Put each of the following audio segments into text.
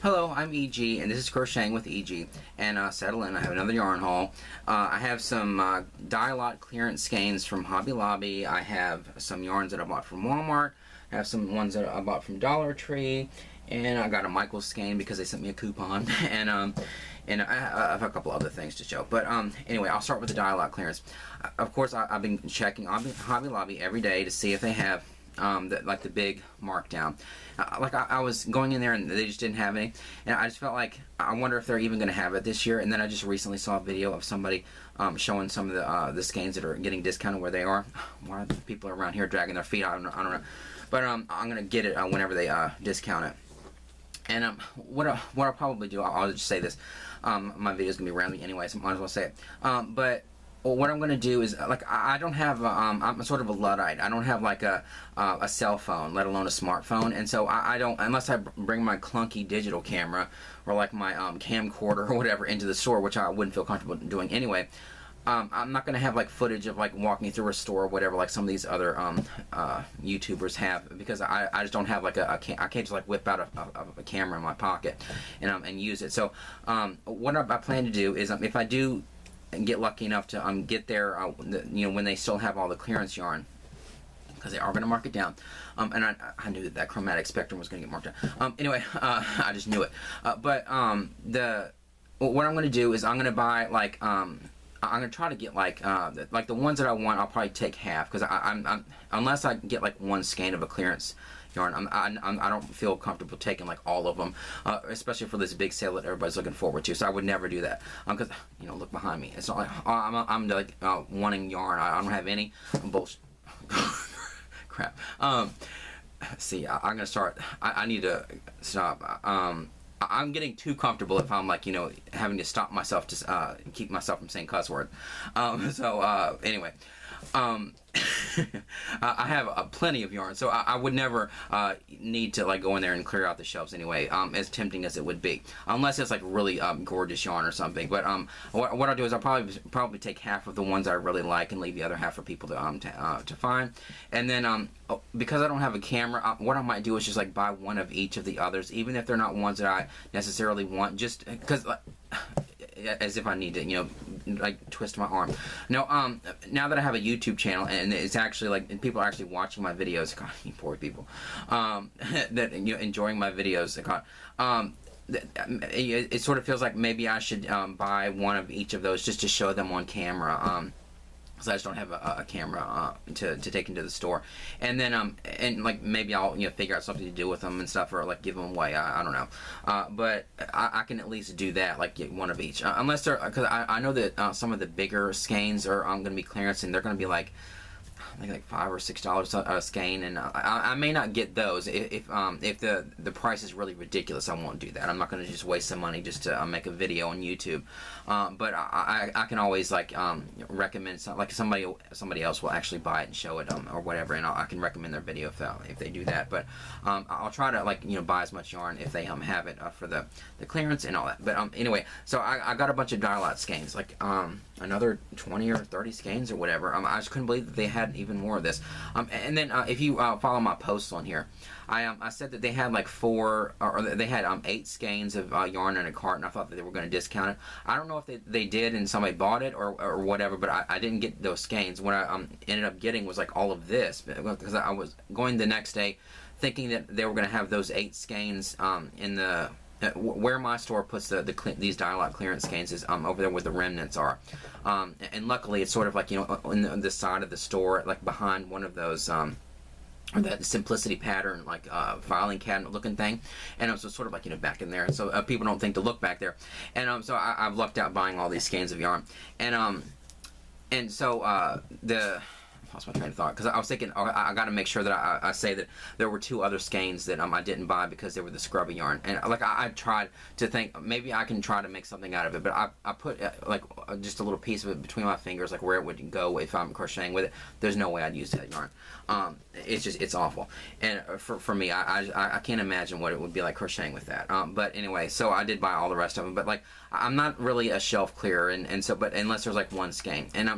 Hello, I'm EG, and this is Crocheting with EG. And settle in, I have another yarn haul. I have some dye lot clearance skeins from Hobby Lobby. I have some yarns that I bought from Walmart. I have some ones that I bought from Dollar Tree. And I got a Michael's skein because they sent me a coupon. and I have a couple other things to show. But anyway, I'll start with the dye lot clearance. Of course, I've been checking Hobby Lobby every day to see if they have the big markdown. I was going in there and they just didn't have any, and I just felt like I wonder if they're even going to have it this year. And then I just recently saw a video of somebody showing some of the skeins that are getting discounted where they are. Why are the people around here dragging their feet? I don't know. But I'm going to get it whenever they discount it. And what I'll probably do, I'll just say this. My video is going to be rambling anyway, so might as well say it. But what I'm going to do is, I don't have, I'm sort of a Luddite. I don't have like a cell phone, let alone a smartphone. And so I don't, unless I bring my clunky digital camera or like my camcorder or whatever into the store, which I wouldn't feel comfortable doing anyway. I'm not going to have like footage of like walking through a store or whatever like some of these other YouTubers have, because I just don't have like I can't just like whip out a camera in my pocket and use it. So what I plan to do is, if I do get lucky enough to get there, when they still have all the clearance yarn, because they are going to mark it down, and I knew that chromatic spectrum was going to get marked down. Anyway, I just knew it. But what I'm going to do is I'm going to buy I'm going to try to get like the ones that I want. I'll probably take half, because I'm unless I get like one skein of a clearance yarn, I don't feel comfortable taking like all of them, especially for this big sale that everybody's looking forward to. So I would never do that, because look behind me. It's not like I'm like wanting yarn. I don't have any. I'm bullshit. Crap. See, I'm gonna start. I need to stop. I'm getting too comfortable if I'm like, having to stop myself to keep myself from saying cuss word. Anyway, I have plenty of yarn, so I would never need to like go in there and clear out the shelves anyway, as tempting as it would be, unless it's like really gorgeous yarn or something. But what I'll do is I'll probably take half of the ones I really like and leave the other half for people to find. And then because I don't have a camera, what I might do is just like buy one of each of the others, even if they're not ones that I necessarily want, just because as if I need to, like twist my arm. No, now that I have a YouTube channel and it's actually like, and people are actually watching my videos, God, you poor people, that enjoying my videos, it sort of feels like maybe I should buy one of each of those just to show them on camera. So I just don't have a camera to take into the store, and then and like maybe I'll figure out something to do with them and stuff, or like give them away. I don't know, but I can at least do that, like get one of each, unless they're, because I know that some of the bigger skeins are going to be clearance, and they're going to be like I think like $5 or $6 a skein, and I may not get those if the price is really ridiculous. I won't do that. I'm not going to just waste some money just to make a video on YouTube. But I can always like recommend somebody else will actually buy it and show it or whatever, and I can recommend their video if they do that. But I'll try to like buy as much yarn if they have it for the clearance and all that. But anyway, so I got a bunch of dye lot skeins, like another 20 or 30 skeins or whatever. I just couldn't believe that they had even more of this. And then if you follow my posts on here, I said that they had like 8 skeins of yarn in a cart, and I thought that they were going to discount it. I don't know if they did and somebody bought it or whatever, but I didn't get those skeins. What I ended up getting was like all of this, because I was going the next day thinking that they were going to have those 8 skeins in the where my store puts these dye lot clearance skeins is over there where the remnants are, and luckily it's sort of like on the side of the store, like behind one of those or that simplicity pattern, like filing cabinet looking thing, and so sort of like back in there, so people don't think to look back there. And so I've lucked out buying all these skeins of yarn, and so I lost my train of thought, because I was thinking I got to make sure that I say that there were 2 other skeins that I didn't buy because they were the scrubby yarn, and like I tried to think maybe I can try to make something out of it, but I put like just a little piece of it between my fingers, like where it would go if I'm crocheting with it. There's no way I'd use that yarn. It's awful, and for me, I can't imagine what it would be like crocheting with that. But anyway, so I did buy all the rest of them, but like I'm not really a shelf clearer, and so, but unless there's like one skein, and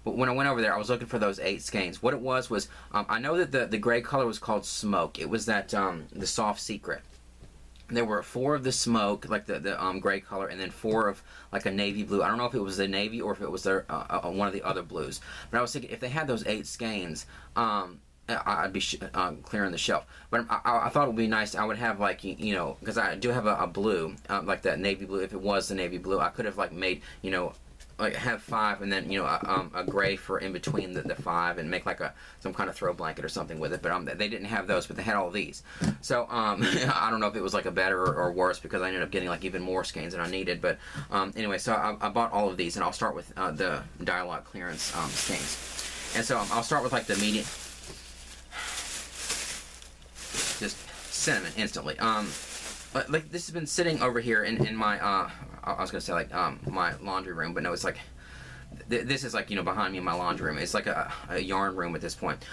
but when I went over there, I was looking for those 8 skeins. What it was I know that the gray color was called Smoke. It was that the Soft Secret. there were 4 of the smoke, like the gray color, and then 4 of like a navy blue. I don't know if it was the navy or if it was their one of the other blues. But I was thinking if they had those 8 skeins, I'd be clearing the shelf. But I thought it would be nice. I would have like you know, because I do have a blue, like that navy blue. If it was the navy blue, I could have like made, you know, like have 5 and then, you know, a gray for in between the 5 and make like some kind of throw blanket or something with it. But they didn't have those, but they had all these. So I don't know if it was like a better or worse, because I ended up getting like even more skeins than I needed. But anyway, so I bought all of these, and I'll start with the dialogue clearance skeins. And so I'll start with like the medium, just cinnamon instantly. But like this has been sitting over here in my I was gonna say like my laundry room, but no, it's like this is like, you know, behind me in my laundry room. It's like a yarn room at this point.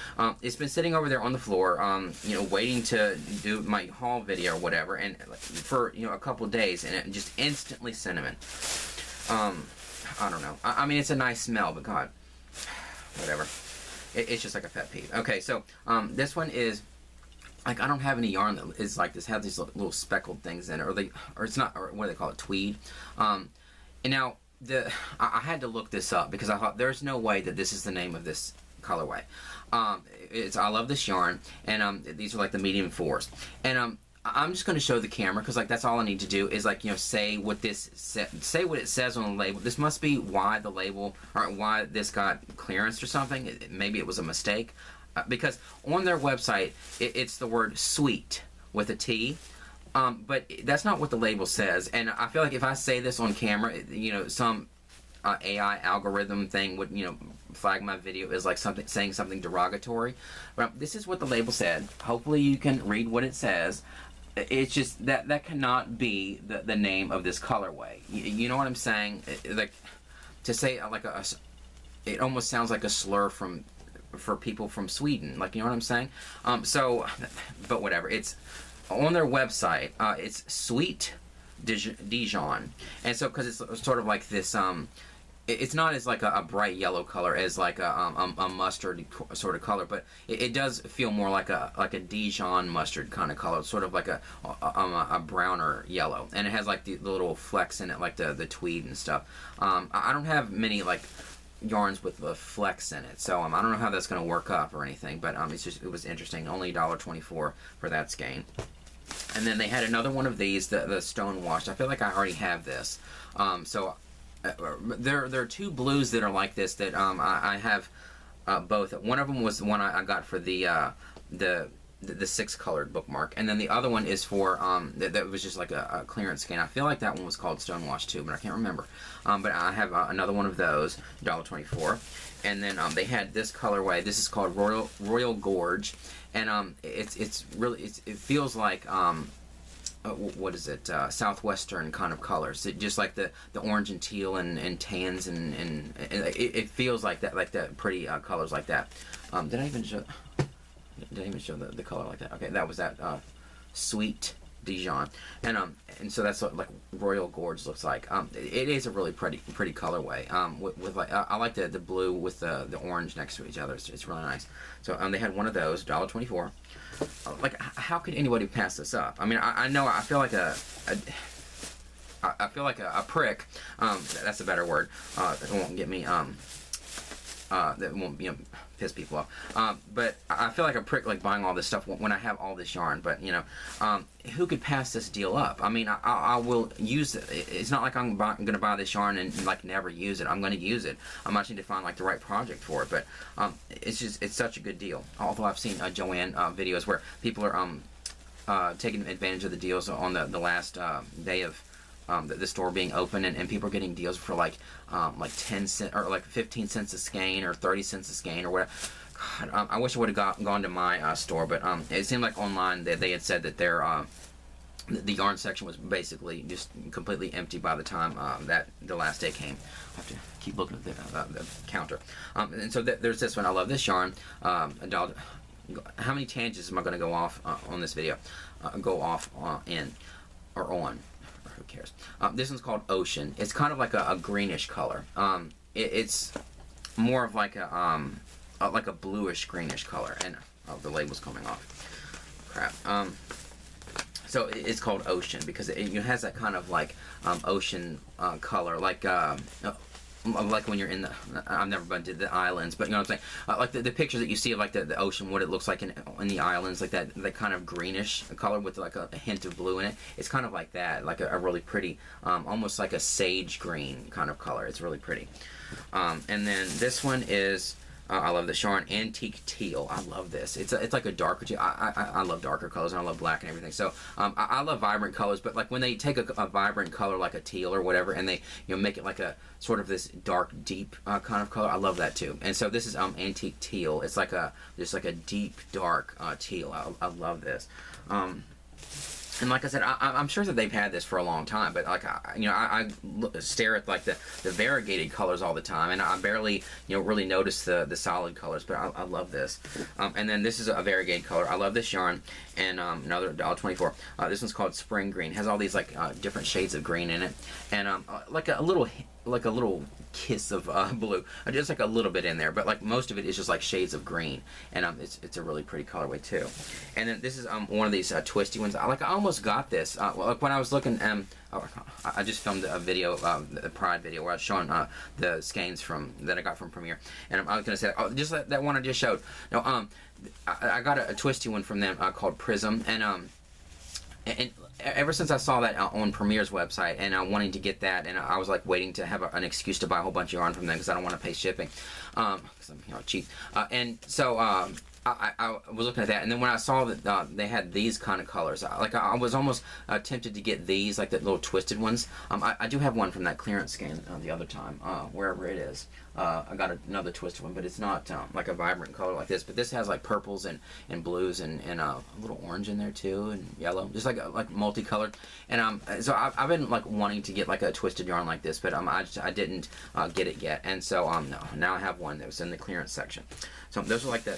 It's been sitting over there on the floor, you know, waiting to do my haul video or whatever, and for, you know, a couple days, and it just instantly cinnamon. I don't know. I mean, it's a nice smell, but God, whatever. It's just like a pet peeve. Okay, so this one is. Like, I don't have any yarn that is like this, have these little speckled things in it, or it's not, or what do they call it, tweed. And now, I had to look this up, because I thought, there's no way that this is the name of this colorway. I love this yarn, and these are like the medium 4s. And I'm just going to show the camera, because like that's all I need to do is like, you know, say what say what it says on the label. This must be why the label, or why this got clearance or something. Maybe it was a mistake. Because on their website, it's the word sweet with a T, but that's not what the label says. And I feel like if I say this on camera, you know, some AI algorithm thing would, you know, flag my video as like saying something derogatory. But this is what the label said. Hopefully you can read what it says. It's just that cannot be the name of this colorway. You know what I'm saying? Like, to say like it almost sounds like a slur for people from Sweden, like, you know what I'm saying? So, but whatever. It's on their website. It's Sweet Dijon, and so because it's sort of like this. It's not as like a bright yellow color as like a mustard sort of color, but it does feel more like a Dijon mustard kind of color, sort of like a browner yellow, and it has like the little flecks in it, like the tweed and stuff. I don't have many like yarns with the flex in it, so I don't know how that's going to work up or anything, but it was interesting. Only $1.24 for that skein. And then they had another one of these, the stone washed. I feel like I already have this. So there are 2 blues that are like this that I have both. One of them was the one I got for the 6 colored bookmark, and then the other one is for that was just like a clearance skein. I feel like that one was called Stonewash too, but I can't remember. But I have another one of those, $1.24, and then they had this colorway. This is called Royal Gorge, and it's really it feels like what is it, southwestern kind of colors. It just like the orange and teal and tans and it feels like that pretty colors like that. Did I even show the color like that? Okay, that was that Sweet Dijon, and so that's what like Royal Gorge looks like. It is a really pretty colorway. With like I like the blue with the orange next to each other. It's really nice. So they had one of those, $1.24. Like, how could anybody pass this up? I mean, I know I feel like I feel like a prick. That's a better word. That won't get me that won't, you know, piss people off. But I feel like a prick, like buying all this stuff when I have all this yarn. But you know, who could pass this deal up? I mean, I will use it. It's not like I'm going to buy this yarn and like never use it. I'm going to use it. I might need to find like the right project for it. But it's such a good deal. Although I've seen Joanne videos where people are taking advantage of the deals on the last day of the store being open, and people are getting deals for like 10 cents or like 15 cents a skein or 30 cents a skein or whatever. God, I wish I would have gone to my store, but it seemed like online they had said that their the yarn section was basically just completely empty by the time that the last day came. I have to keep looking at the counter. And so there's this one. I love this yarn. $1. How many tangents am I going to go off on this video? Go off in or on? Who cares? This one's called Ocean. It's kind of like a greenish color. It's more of like a bluish greenish color, and the label's coming off. Crap. So it's called Ocean because it has that kind of like ocean color, like when you're in the, I've never been to the islands, but you know what I'm saying, like the pictures that you see of like the ocean, what it looks like in the islands, like that kind of greenish color with like a hint of blue in it. It's kind of like that, like a really pretty, almost like a sage green kind of color. It's really pretty. And then this one is, I love this yarn, Antique Teal. I love this. It's like a darker teal. I love darker colors, and I love black and everything. So I love vibrant colors, but like when they take a vibrant color like a teal or whatever, and they make it like a sort of this dark, deep kind of color, I love that too. And so this is Antique Teal. It's like just like a deep, dark teal. I love this. And like I said, I'm sure that they've had this for a long time, but like I stare at like the variegated colors all the time, and I barely really notice the solid colors. But I love this. And then this is a variegated color. I love this yarn, and another $1.24. This one's called Spring Green. It has all these like different shades of green in it, and like a little kiss of blue, just like a little bit in there, but like most of it is just like shades of green, and it's a really pretty colorway too. And then this is one of these twisty ones. I almost got this like when I was looking. I just filmed a video, the Pride video, where I was showing the skeins that I got from Premiere, and I was gonna say, just that one I just showed. No, I got a twisty one from them called Prism, and ever since I saw that on Premiere's website, and wanting to get that, and I was like waiting to have an excuse to buy a whole bunch of yarn from them because I don't want to pay shipping, because I'm cheap. And so I was looking at that, and then when I saw that they had these kind of colors, I was almost tempted to get these, like the little twisted ones. I do have one from that clearance scan the other time, wherever it is. I got another twisted one, but it's not like a vibrant color like this. But this has like purples and blues and a little orange in there too, and yellow, just like multicolored. And so I've been like wanting to get like a twisted yarn like this, but I didn't get it yet. And so no, now I have one that was in the clearance section. So those are like the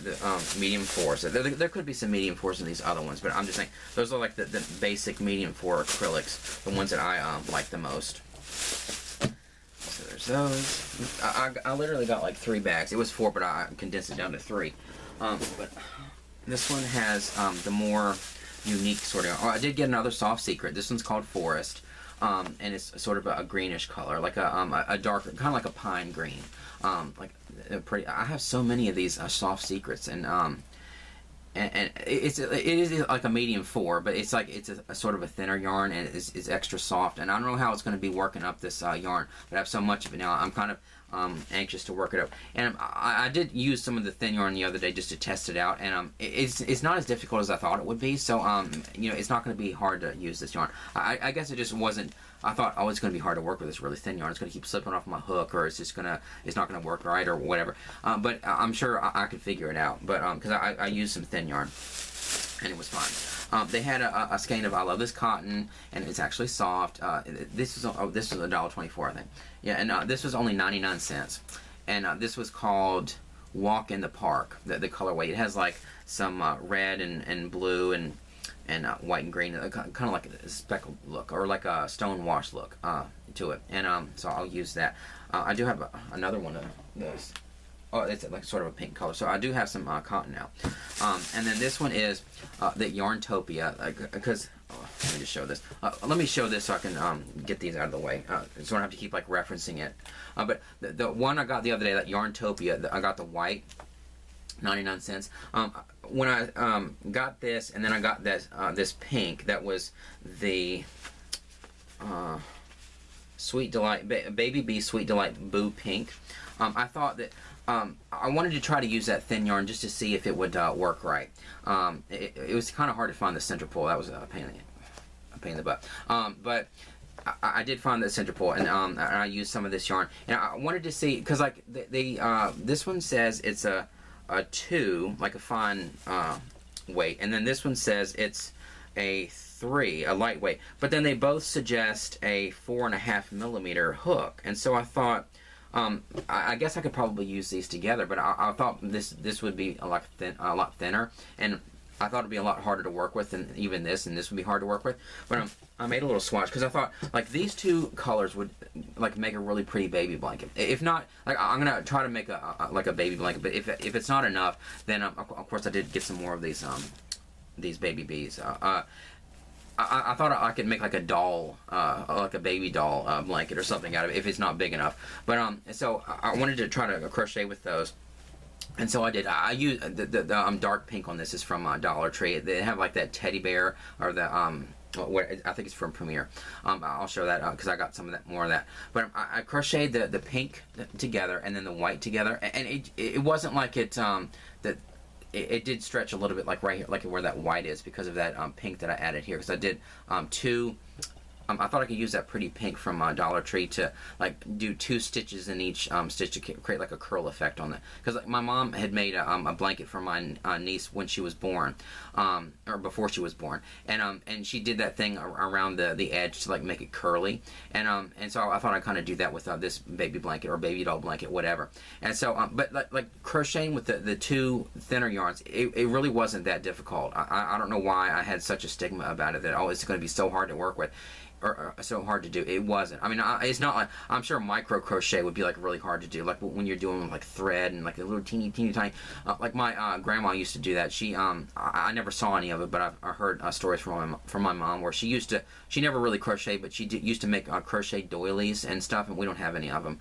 medium 4s. So there could be some medium 4s in these other ones, but I'm just saying those are like the basic medium 4 acrylics, the ones that I like the most. So there's those. I literally got like 3 bags. It was 4, but I condensed it down to 3. But this one has the more unique sort of. I did get another soft secret. This one's called Forest, and it's sort of a greenish color, like a darker, kind of like a pine green. Like pretty. I have so many of these soft secrets, and it is like a medium 4, but it's like it's a sort of a thinner yarn, and it's extra soft. And I don't know how it's going to be working up this yarn, but I have so much of it now. I'm kind of anxious to work it up. And I did use some of the thin yarn the other day just to test it out, and it's not as difficult as I thought it would be. So it's not going to be hard to use this yarn. I guess it just wasn't. I thought, oh, it's going to be hard to work with this really thin yarn. It's going to keep slipping off my hook, or it's not going to work right, or whatever. But I'm sure I could figure it out. But because I used some thin yarn, and it was fine. They had a skein of I Love This Cotton, and it's actually soft. This was $1.24, I think. Yeah, and this was only 99 cents. And this was called Walk in the Park. The colorway. It has like some red and blue and white and green, kind of like a speckled look, or like a stone wash look to it. And so I'll use that. I do have another one of those. Oh, it's like sort of a pink color. So I do have some cotton now. And then this one is the Yarntopia, because let me just show this. Let me show this so I can get these out of the way, so I don't have to keep like referencing it. But the one I got the other day, that Yarntopia, I got the white, 99 cents. When I got this, and then I got this pink, that was the Sweet Delight, Baby Bee Sweet Delight Boo Pink. I thought that I wanted to try to use that thin yarn just to see if it would work right. It was kind of hard to find the center pole. That was a pain in the butt. But I did find the center pole, and I used some of this yarn. And I wanted to see, because like this one says it's a 2, like a fine weight, and then this one says it's a 3, a lightweight. But then they both suggest a 4.5 millimeter hook, and so I thought, I guess I could probably use these together, but I thought this would be a lot thinner, and I thought it'd be a lot harder to work with than even this, and this would be hard to work with. But I made a little swatch because I thought like these two colors would like make a really pretty baby blanket. If not, like I'm gonna try to make like a baby blanket, but if it's not enough, then of course I did get some more of these baby bees. I thought I could make like a doll, like a baby doll blanket or something out of it if it's not big enough. But so I wanted to try to crochet with those. And so I did. I used the dark pink on this is from Dollar Tree. They have like that teddy bear or the I think it's from Premier. I'll show that because I got some of that, more of that. But I crocheted the pink together and then the white together, and it wasn't like it that. It did stretch a little bit, like right here, like where that white is, because of that pink that I added here. Because I did two. I thought I could use that pretty pink from Dollar Tree to like do 2 stitches in each stitch to create like a curl effect on that. Because like, my mom had made a blanket for my niece when she was born, or before she was born, and she did that thing around the edge to like make it curly, and so I thought I'd kind of do that with this baby blanket or baby doll blanket, whatever. And so, but like crocheting with the 2 thinner yarns, it really wasn't that difficult. I don't know why I had such a stigma about it that it's going to be so hard to work with. Or so hard to do. It wasn't. I mean, it's not like, I'm sure micro crochet would be like really hard to do, like when you're doing like thread and like a little teeny tiny, like my grandma used to do that. She I never saw any of it, but I heard stories from my mom where she never really crocheted, but she used to make crochet doilies and stuff, and we don't have any of them.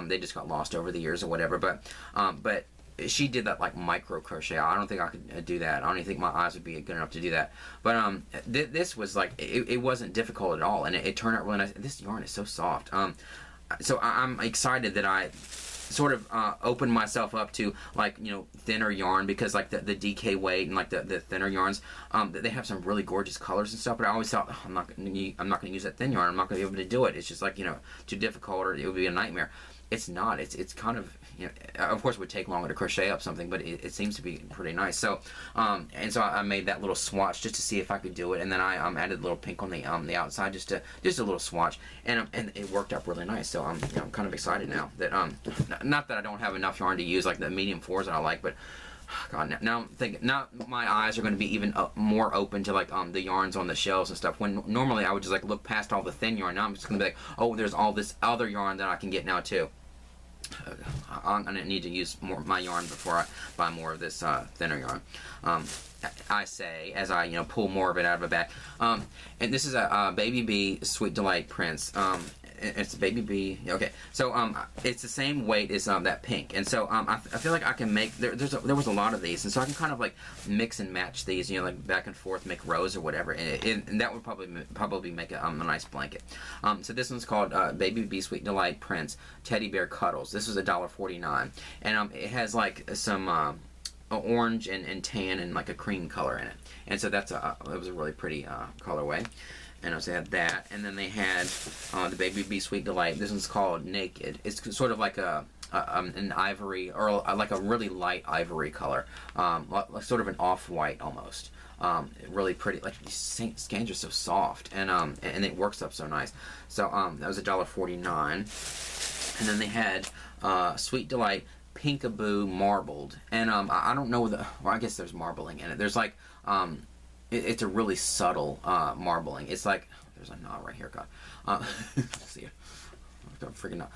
They just got lost over the years or whatever. But she did that like micro crochet. I don't think I could do that. I don't even think my eyes would be good enough to do that. But this was like, it wasn't difficult at all, and it turned out really nice. This yarn is so soft. So I'm excited that I sort of opened myself up to like, you know, thinner yarn, because like the DK weight and like the thinner yarns, they have some really gorgeous colors and stuff. But I always thought, I'm not going to use that thin yarn. I'm not going to be able to do it. It's just like, you know, too difficult, or it would be a nightmare. It's not. It's kind of, you know, of course it would take longer to crochet up something, but it seems to be pretty nice. So and so I made that little swatch just to see if I could do it, and then I added a little pink on the outside, just a little swatch, and it worked up really nice. So I'm kind of excited now that not that I don't have enough yarn to use like the medium 4s that I like, but God, now I'm thinking, now my eyes are going to be even more open to like the yarns on the shelves and stuff, when normally I would just like look past all the thin yarn. Now I'm just going to be like, oh, there's all this other yarn that I can get now too. I'm going to need to use more my yarn before I buy more of this thinner yarn. I say, as I pull more of it out of a bag. And this is a Baby Bee Sweet Delight Prince. It's Baby Bee. Okay, so it's the same weight as that pink, and so I feel like I can make there was a lot of these, and so I can kind of like mix and match these, like back and forth, make rows or whatever, and that would probably make a nice blanket. So this one's called Baby Bee Sweet Delight Prince Teddy Bear Cuddles. This was $1.49, and it has like some orange and tan and like a cream color in it, and so it was a really pretty colorway. And also had that, and then they had the Baby Bee Sweet Delight. This one's called Naked. It's sort of like an ivory, or like a really light ivory color, like sort of an off-white almost. Really pretty. Like these skeins are so soft, and it works up so nice. So that was $1.49, and then they had Sweet Delight Pinkaboo Marbled, and I don't know well, I guess there's marbling in it. There's like it's a really subtle marbling. It's like, there's a knot right here, God. See it. I'm freaking knot.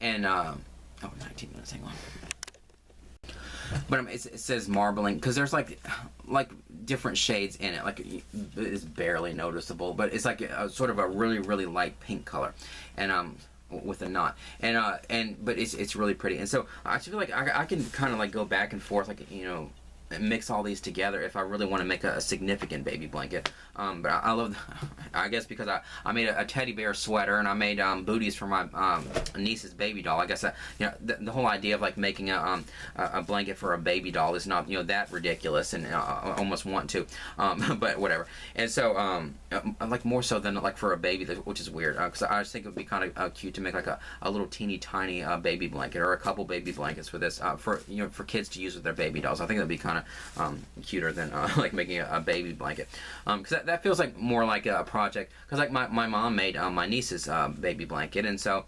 19 minutes, hang on. But it says marbling, because there's like different shades in it. Like, it's barely noticeable, but it's like sort of a really, really light pink color. And with a knot, but it's really pretty. And so I feel like I can kind of like go back and forth, like, mix all these together if I really want to make a significant baby blanket. But I love, I guess because I made a teddy bear sweater, and I made booties for my niece's baby doll. I guess the whole idea of like making a blanket for a baby doll is not that ridiculous, and I almost want to, but whatever. And so like more so than like for a baby, which is weird, because I just think it would be kind of cute to make like a little teeny tiny baby blanket, or a couple baby blankets for this for kids to use with their baby dolls. I think that'd be kind of cuter than like making a baby blanket, because that feels like more like a project, because like my mom made my niece's baby blanket, and so,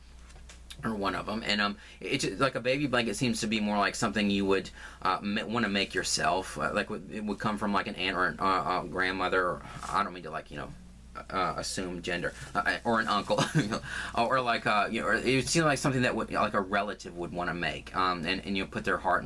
or one of them, and it's like a baby blanket seems to be more like something you would want to make yourself, like it would come from like an aunt or a grandmother, or I don't mean to like assumed gender, or an uncle, or like you know, or it seems like something that would, like a relative would want to make, and you put their heart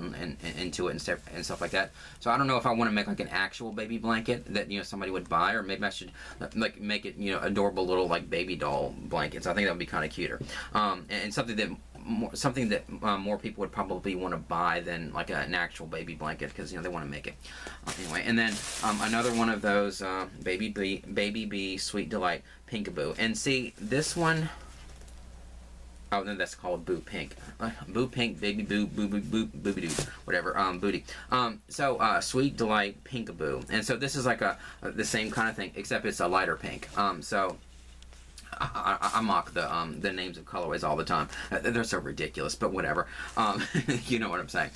into it and stuff like that. So I don't know if I want to make like an actual baby blanket that, you know, somebody would buy, or maybe I should like make it, you know, adorable little like baby doll blankets. I think that would be kind of cuter, and something that more people would probably want to buy than like an actual baby blanket, because, you know, they want to make it anyway. And then another one of those baby bee Sweet Delight Pinkaboo. And see, this one, oh no, that's called Boo Pink, Boo Pink Baby Boo Booby Doo, whatever, Booty. So Sweet Delight Pinkaboo, and so this is like the same kind of thing, except it's a lighter pink. So I mock the names of colorways all the time. They're so ridiculous, but whatever. You know what I'm saying.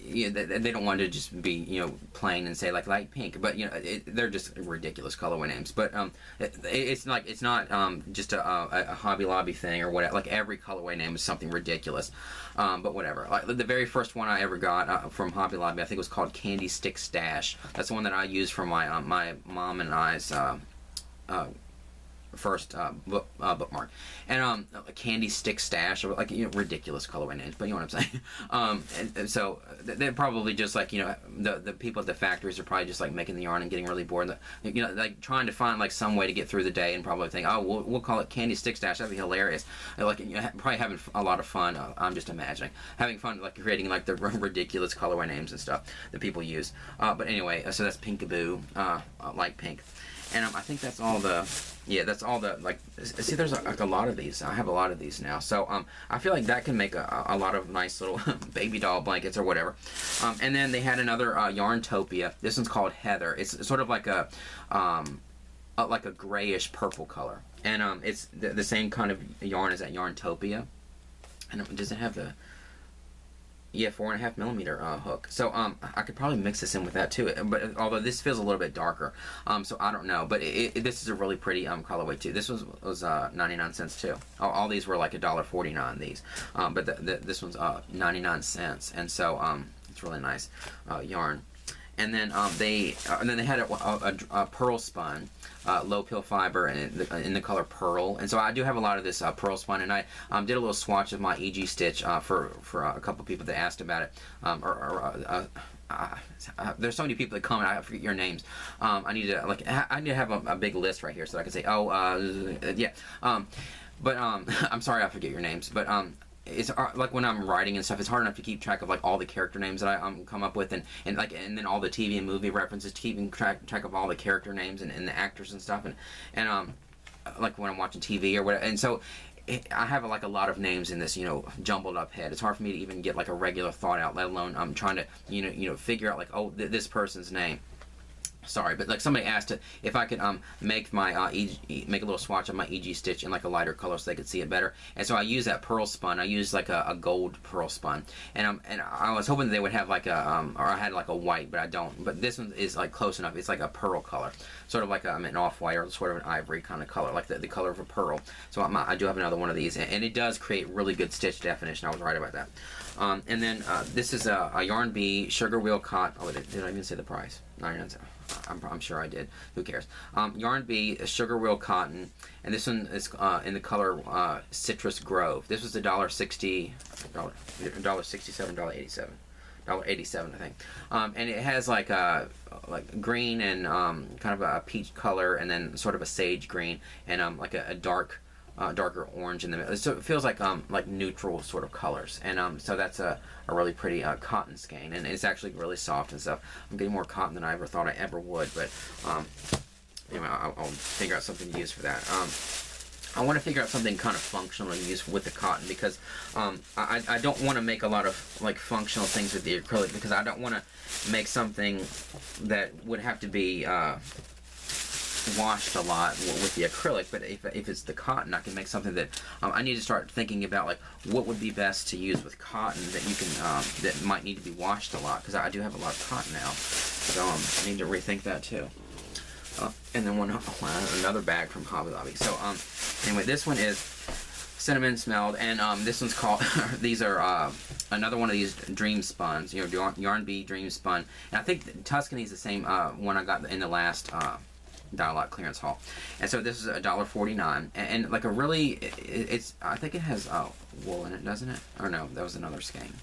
Yeah, they don't want to just be, you know, plain and say like light pink, but, you know, they're just ridiculous colorway names. But it's not just a Hobby Lobby thing or whatever. Like every colorway name is something ridiculous. But whatever. Like the very first one I ever got from Hobby Lobby, I think it was called Candy Stick Stash. That's the one that I used for my my mom and I's first bookmark, and a Candy Stick Stash, or like, you know, ridiculous colorway names, but you know what I'm saying. And so they're probably just like, you know, the people at the factories are probably just like making the yarn and getting really bored, you know, like trying to find like some way to get through the day, and probably think, oh, we'll call it Candy Stick Stash. That'd be hilarious. Like, you know, probably having a lot of fun. I'm just imagining having fun, like creating like the ridiculous colorway names and stuff that people use. But anyway, so that's Pinkaboo, light pink. And I think that's all the, yeah, that's all the, like, see, there's like a lot of these. I have a lot of these now. So I feel like that can make a lot of nice little baby doll blankets or whatever. And then they had another Yarntopia. This one's called Heather. It's sort of like a grayish purple color. And it's the same kind of yarn as that Yarntopia. And does it have the... Yeah, 4.5 millimeter hook. So I could probably mix this in with that too. But although this feels a little bit darker, so I don't know. But this is a really pretty colorway too. This was 99 cents too. All these were like $1.49 these, but this one's 99 cents, and so it's really nice yarn. And then they had a pearl spun, low pill fiber, in the color pearl. And so I do have a lot of this pearl spun, and I did a little swatch of my EG stitch for a couple people that asked about it. There's so many people that comment, I forget your names. I need to have a big list right here so that I can say, oh, yeah. But I'm sorry I forget your names, but it's like when I'm writing and stuff, it's hard enough to keep track of like all the character names that I come up with, and then all the TV and movie references, keeping track of all the character names and the actors and stuff, and like when I'm watching TV or whatever. And so I have like a lot of names in this, you know, jumbled up head. It's hard for me to even get like a regular thought out, let alone I'm trying to you know figure out like, oh, this person's name. Sorry, but like somebody asked if I could make my make a little swatch of my EG stitch in like a lighter color so they could see it better. And so I use that pearl spun. I use like a gold pearl spun, and I was hoping they would have like a or I had like a white, but I don't. But this one is like close enough. It's like a pearl color, sort of like an off-white or sort of an ivory kind of color, like the color of a pearl. So I do have another one of these, and it does create really good stitch definition. I was right about that. And then this is a Yarn Bee Sugar Wheel Cotton. Oh, did I even say the price? 99 cents. I'm sure I did. Who cares? Yarn Bee Sugar Wheel Cotton, and this one is in the color Citrus Grove. This was $1.60, $1.67, $1.87, $1.87, I think. And it has like green and kind of a peach color, and then sort of a sage green, and like a darker orange in the middle. So it feels like neutral sort of colors, and so that's a really pretty cotton skein, and it's actually really soft and stuff. I'm getting more cotton than I ever thought I ever would, but anyway, I'll figure out something to use for that. I want to figure out something kind of functional to use with the cotton, because I don't want to make a lot of like functional things with the acrylic, because I don't want to make something that would have to be washed a lot with the acrylic. But if it's the cotton, I can make something that I need to start thinking about, like what would be best to use with cotton that you can that might need to be washed a lot, because I do have a lot of cotton now, so I need to rethink that too. And then another bag from Hobby Lobby. So anyway, this one is cinnamon smelled, and this one's called these are another one of these dream spuns, Yarn Bee Dream Spun, and I think Tuscany's the same one I got in the last Dial-Lot clearance haul. And so this is $1.49, and like a really, it's I think it has wool in it, doesn't it? Or no, that was another skein.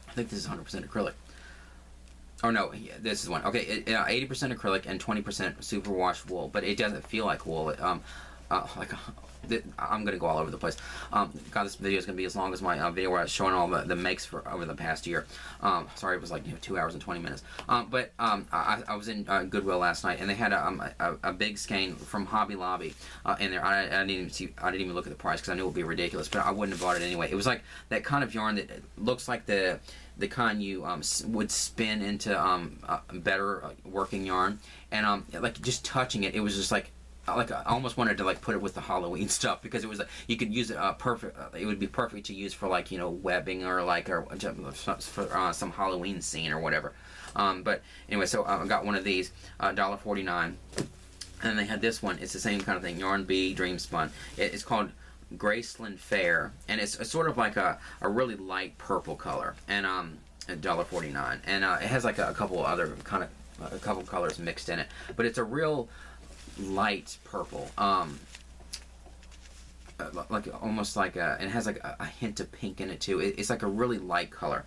I think this is 100% acrylic. Oh no, yeah, this is one. Okay, 80% acrylic and 20% superwash wool, but it doesn't feel like wool. I'm gonna go all over the place. God, this video is gonna be as long as my video where I was showing all the makes for over the past year. Sorry, it was like 2 hours and 20 minutes. But I was in Goodwill last night, and they had a big skein from Hobby Lobby in there. I didn't even look at the price because I knew it would be ridiculous, but I wouldn't have bought it anyway. It was like that kind of yarn that looks like the kind you would spin into better working yarn, and like just touching it, it was just like I almost wanted to like put it with the Halloween stuff, because it was you could use it perfect. It would be perfect to use for like webbing or like for some Halloween scene or whatever. But anyway, so I got one of these, $1.49, and they had this one. It's the same kind of thing, Yarn Bee Dream Spun. It's called Graceland Fair, and it's sort of like a really light purple color, and $1.49, and it has like a couple other a couple colors mixed in it, but it's a real light purple, like almost like and it has like a hint of pink in it too. It's like a really light color.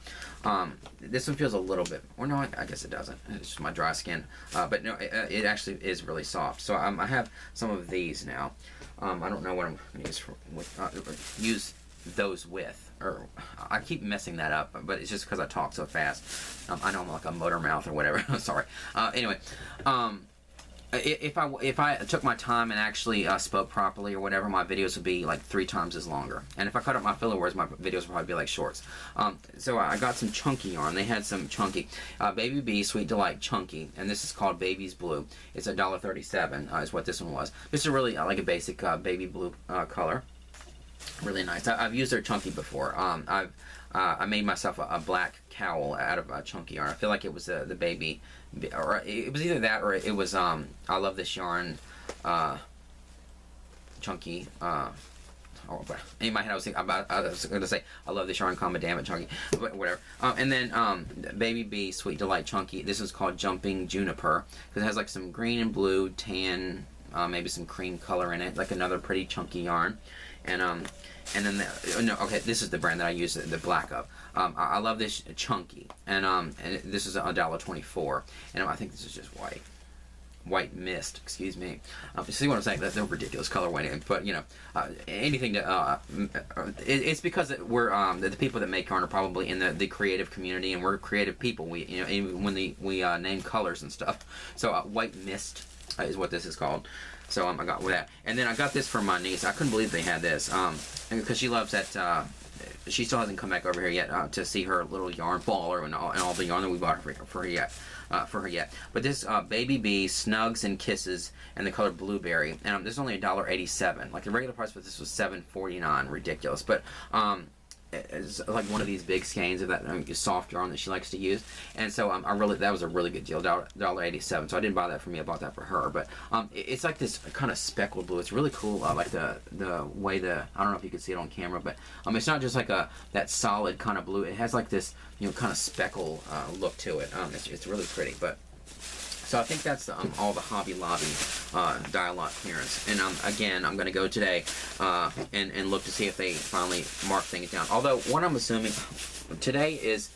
This one feels a little bit, or no, I guess it doesn't. It's just my dry skin. But no, it actually is really soft. So I have some of these now. I don't know what I'm going to use those with, or I keep messing that up, but it's just because I talk so fast. I know I'm like a motor mouth or whatever. Sorry. Anyway. If I took my time and actually spoke properly or whatever, my videos would be like 3 times as longer. And if I cut up my filler words, my videos would probably be like shorts. So I got some chunky yarn. They had some chunky. Baby Bee Sweet Delight Chunky, and this is called Baby's Blue. It's $1.37 is what this one was. This is really like a basic baby blue color. Really nice. I've used their chunky before. I made myself a black cowl out of chunky yarn. I feel like it was the baby, or it was either that or it was I Love This Yarn chunky. In my head I was going to say I Love This Yarn, damn it, chunky, but whatever. And then Baby Bee Sweet Delight Chunky. This is called Jumping Juniper, because it has like some green and blue, tan, maybe some cream color in it, like another pretty chunky yarn. And then this is the brand that I use the black of. I love this chunky, and this is $1.24, and I think this is just white mist. Excuse me. See what I'm saying? That's a ridiculous colorway, but anything to. It's because we're the people that make yarn are probably in the creative community, and we're creative people. We even when we name colors and stuff. So white mist is what this is called. So I got that, and then I got this for my niece. I couldn't believe they had this, because she loves that. She still hasn't come back over here yet to see her little yarn baller and all the yarn that we bought for her yet. But this Baby Bee Snugs and Kisses and the color Blueberry, and this is only $1.87. Like the regular price for this was $7.49. Ridiculous, but it's like one of these big skeins of that soft yarn that she likes to use, and so that was a really good deal, $1.87. So I didn't buy that for me, I bought that for her. But it's like this kind of speckled blue. It's really cool. Like the way I don't know if you can see it on camera, but it's not just like that solid kind of blue. It has like this kind of speckle look to it. It's really pretty. But so I think that's all the Hobby Lobby Dial-Lot clearance. And again, I'm going to go today and look to see if they finally mark things down. Although, what I'm assuming, today is,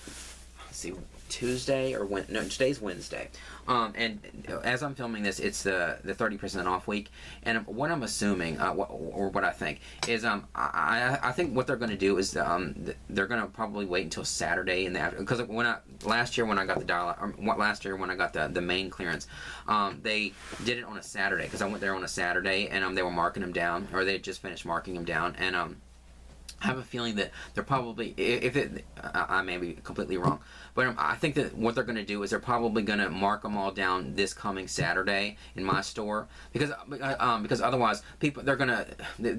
let's see, Tuesday or no, today's Wednesday. And as I'm filming this, it's the 30% off week. And what I'm assuming, what I think, is I think what they're going to do is they're going to probably wait until Saturday in the afternoon. Because last year when I got the main clearance, they did it on a Saturday, because I went there on a Saturday, and they were marking them down, or they had just finished marking them down, and I have a feeling that they're probably, I may be completely wrong, but I think that what they're going to do is they're probably going to mark them all down this coming Saturday in my store, because otherwise people they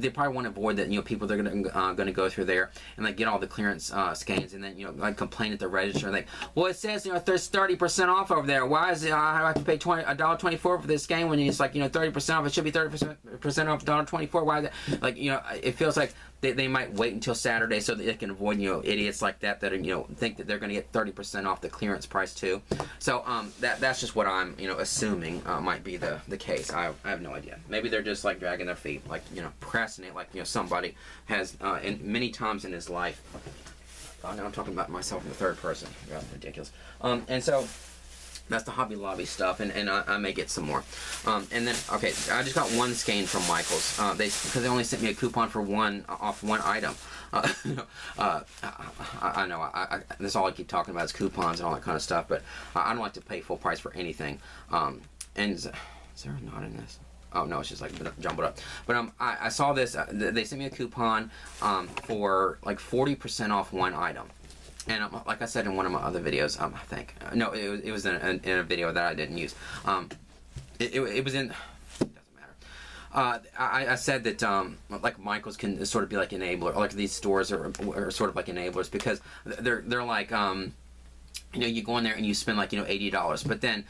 probably want to avoid that. People they're going to go through there and like get all the clearance skeins, and then like complain at the register, like, well, it says there's 30% off over there. Why is it I have to pay $1.24 for this skein when it's like 30% off? It should be 30% off $1.24. Why is it like it feels like they might wait until Saturday so that they can avoid, you know, idiots like that are, you know, think that they're going to get 30% off the clearance price too. So that's just what I'm, you know, assuming might be the case. I have no idea. Maybe they're just like dragging their feet, like, you know, procrastinate, like, you know, somebody has many times in his life. Oh, now I'm talking about myself in the third person. Yeah, ridiculous. And so that's the Hobby Lobby stuff, and I may get some more. And then, okay, I just got one skein from Michael's. Because they only sent me a coupon for one item. I know, that's all I keep talking about is coupons and all that kind of stuff, but I don't like to pay full price for anything. And is there a knot in this? Oh no, it's just like jumbled up. But I saw this. They sent me a coupon for like 40% off one item. And like I said in one of my other videos, I think no, it was in a video that I didn't use. It was in. Doesn't matter. I said that like Michael's can sort of be like enabler, or like these stores are sort of like enablers, because they're like you know, you go in there and you spend like, you know, $80, but then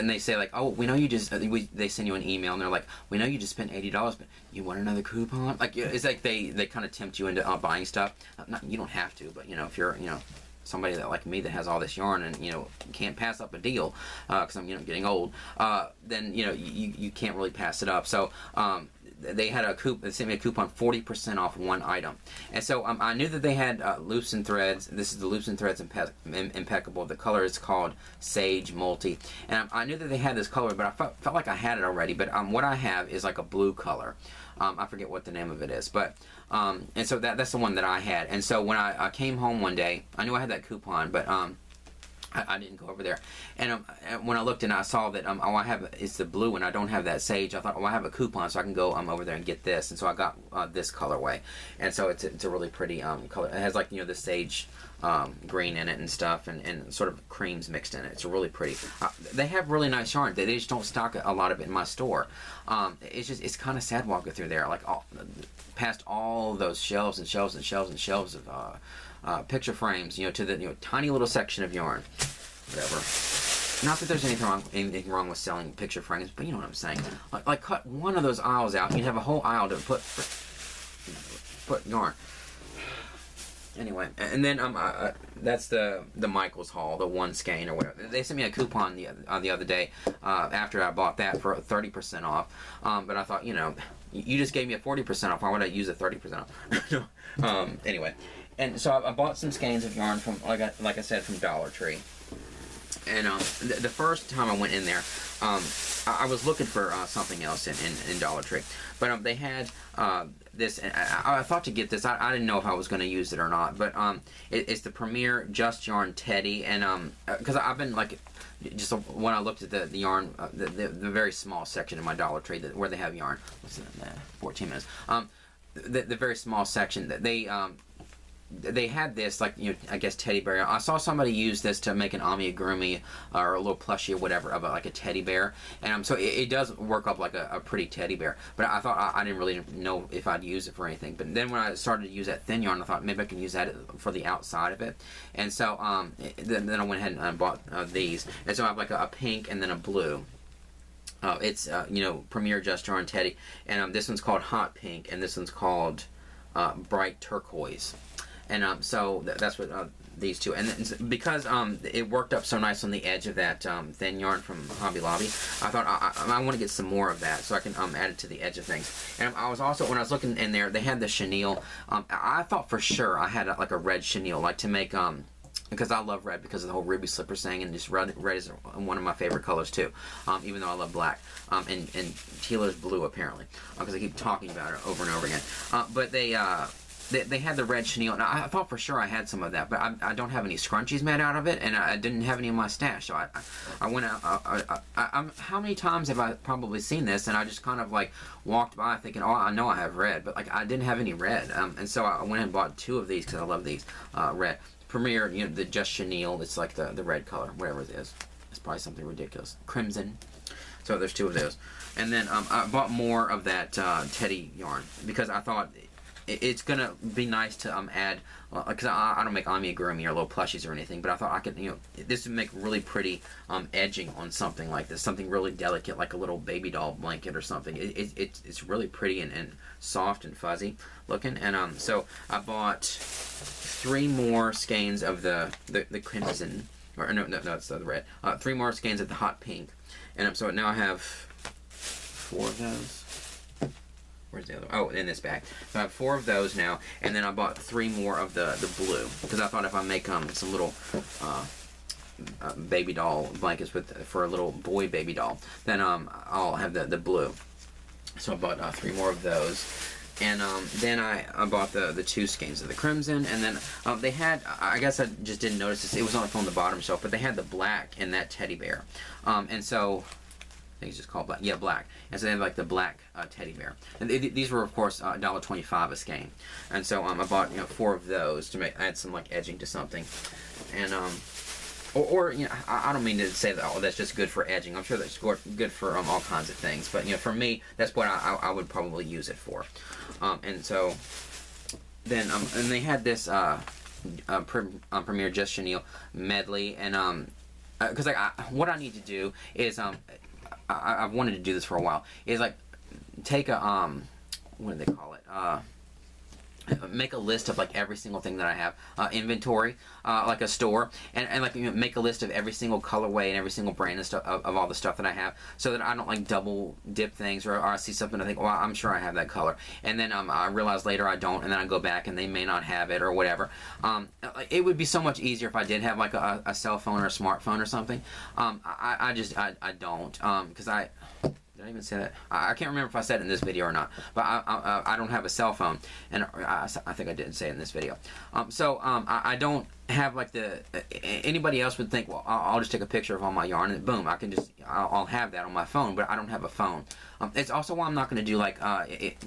they say like, oh, we know you just they send you an email and they're like, we know you just spent $80, but you want another coupon? Like, it's like they kind of tempt you into buying stuff. You don't have to, but you know, if you're, you know, somebody that like me that has all this yarn and, you know, can't pass up a deal because I'm, you know, getting old, then, you know, you can't really pass it up. So they had they sent me a coupon 40% off one item, and so I knew that they had loosened threads. This is the loosened threads impeccable. The color is called Sage Multi, and I knew that they had this color, but I felt like I had it already. But what I have is like a blue color. I forget what the name of it is, but and so that's the one that I had. And so when I came home one day, I knew I had that coupon, but I didn't go over there, and when I looked and I saw that oh, I have, it's the blue and I don't have that sage, I thought, oh, I have a coupon so I can go over there and get this, and so I got this colorway, and so it's a really pretty color. It has like, you know, the sage green in it and stuff, and sort of creams mixed in it. It's really pretty. They have really nice yarn. They just don't stock a lot of it in my store. It's kind of sad walking through there, like past all those shelves and shelves and shelves and shelves of picture frames, you know, to the, you know, tiny little section of yarn, whatever. Not that there's anything wrong with selling picture frames, but you know what I'm saying. Like cut one of those aisles out, and you'd have a whole aisle to put yarn. Anyway, and then that's the Michael's haul, the one skein or whatever. They sent me a coupon the other day after I bought that for 30% off. But I thought, you know, you just gave me a 40% off. Why would I use a 30% off? Anyway. And so I bought some skeins of yarn from, like I said, from Dollar Tree. And the first time I went in there, I was looking for something else in Dollar Tree. But they had this, and I thought to get this. I didn't know if I was going to use it or not. But it's the Premier Just Yarn Teddy. And because I've been like, just when I looked at the yarn, the very small section in my Dollar Tree where they have yarn. What's that? 14 minutes. The very small section that they had this, like, you know, I guess teddy bear. I saw somebody use this to make an amigurumi or a little plushie or whatever of like a teddy bear, and so it does work up like a pretty teddy bear. But I thought I didn't really know if I'd use it for anything. But then when I started to use that thin yarn, I thought maybe I can use that for the outside of it. And so then I went ahead and bought these, and so I have like a pink and then a blue. It's you know, Premier Just Yarn Teddy, and this one's called Hot Pink, and this one's called Bright Turquoise. And so that's what these two, and because it worked up so nice on the edge of that thin yarn from Hobby Lobby, I thought I want to get some more of that so I can add it to the edge of things. And I was also, when I was looking in there, they had the chenille. I thought for sure I had like a red chenille, like to make because I love red because of the whole ruby slipper thing, and just red is one of my favorite colors too, even though I love black, and teal is blue apparently, because I keep talking about it over and over again. But they had the red chenille, and I thought for sure I had some of that, but I don't have any scrunchies made out of it, and I didn't have any in my stash, so I went out. How many times have I probably seen this, and I just kind of like walked by thinking, oh, I know I have red, but like I didn't have any red, and so I went and bought two of these because I love these red. Premier, you know, the Just Chenille, it's like the red color, whatever it is. It's probably something ridiculous. Crimson. So there's two of those. And then I bought more of that teddy yarn because I thought it's gonna be nice to add, because I don't make amigurumi or little plushies or anything, but I thought I could, this would make really pretty edging on something like this, something really delicate like a little baby doll blanket or something. It's really pretty and soft and fuzzy looking. And so I bought 3 more skeins of the crimson, or no, it's the red. 3 more skeins of the hot pink, and so now I have 4 of those. Where's the other? Oh, in this bag. So I have 4 of those now, and then I bought 3 more of the blue, because I thought if I make some little baby doll blankets for a little boy baby doll, then I'll have the blue. So I bought 3 more of those. And then I bought the 2 skeins of the crimson, and then they had, I guess I just didn't notice this, it was on the bottom shelf, but they had the black in that teddy bear. And so, I think it's just called black. Yeah, black. And so they have like the black teddy bear. And these were, of course, $1.25 a skein. And so I bought 4 of those to add some like edging to something. And or I don't mean to say that that's just good for edging. I'm sure that's good for all kinds of things. But for me, that's what I would probably use it for. And so then and they had this Premier Just Chenille medley, and because like what I need to do is I've wanted to do this for a while, is like take a what do they call it, make a list of like every single thing that I have, inventory, like a store, and like make a list of every single colorway and every single brand and stuff of all the stuff that I have, so that I don't like double dip things, or I see something and I think, well, I'm sure I have that color, and then I realize later I don't, and then I go back and they may not have it or whatever. It would be so much easier if I did have like a cell phone or a smartphone or something. I don't, because did I even say that? I can't remember if I said it in this video or not, but I don't have a cell phone, and I think I didn't say it in this video. So I don't have like anybody else would think, well, I'll just take a picture of all my yarn and boom, I'll have that on my phone, but I don't have a phone. It's also why I'm not going to do like,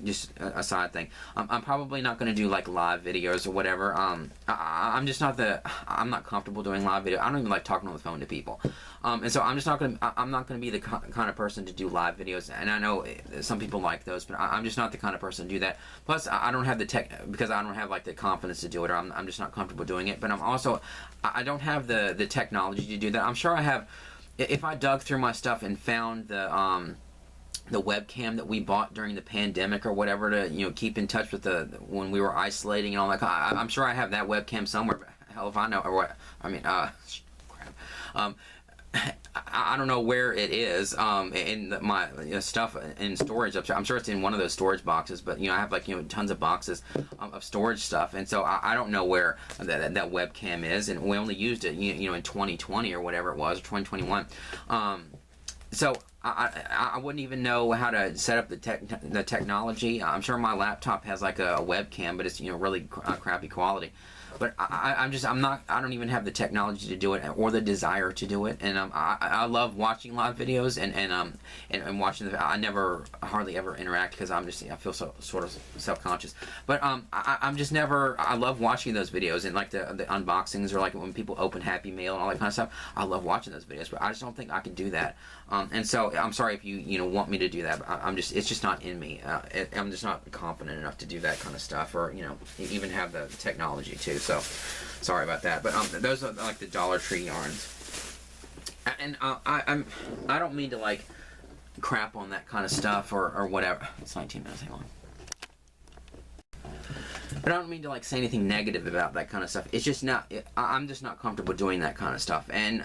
just a side thing, I'm probably not going to do like live videos or whatever. I'm just not I'm not comfortable doing live video. I don't even like talking on the phone to people. And so I'm not going to be the kind of person to do live videos, and I know some people like those, but I'm just not the kind of person to do that. Plus, I don't have because I don't have like the confidence to do it, or I'm just not comfortable doing it. But I don't have the technology to do that. I'm sure I have, if I dug through my stuff and found the webcam that we bought during the pandemic or whatever to keep in touch with when we were isolating and all that. I'm sure I have that webcam somewhere. But hell if I know, or what? I mean, crap. I don't know where it is in my stuff in storage. I'm sure it's in one of those storage boxes, but I have like tons of boxes of storage stuff, and so I don't know where that webcam is, and we only used it in 2020 or whatever it was, or 2021. So I wouldn't even know how to set up the technology. I'm sure my laptop has like a webcam, but it's really crappy quality. But I don't even have the technology to do it or the desire to do it. And I love watching live videos and watching I never hardly ever interact because I feel so sort of self-conscious. But I'm just never, I love watching those videos and like the unboxings, or like when people open Happy Mail and all that kind of stuff. I love watching those videos, but I just don't think I can do that. And so I'm sorry if you want me to do that, but it's just not in me. I'm just not confident enough to do that kind of stuff, or even have the technology too. So sorry about that. But those are like the Dollar Tree yarns, and I don't mean to like crap on that kind of stuff or whatever. It's 19 minutes. Hang on. But I don't mean to like say anything negative about that kind of stuff. It's just not, I'm just not comfortable doing that kind of stuff. And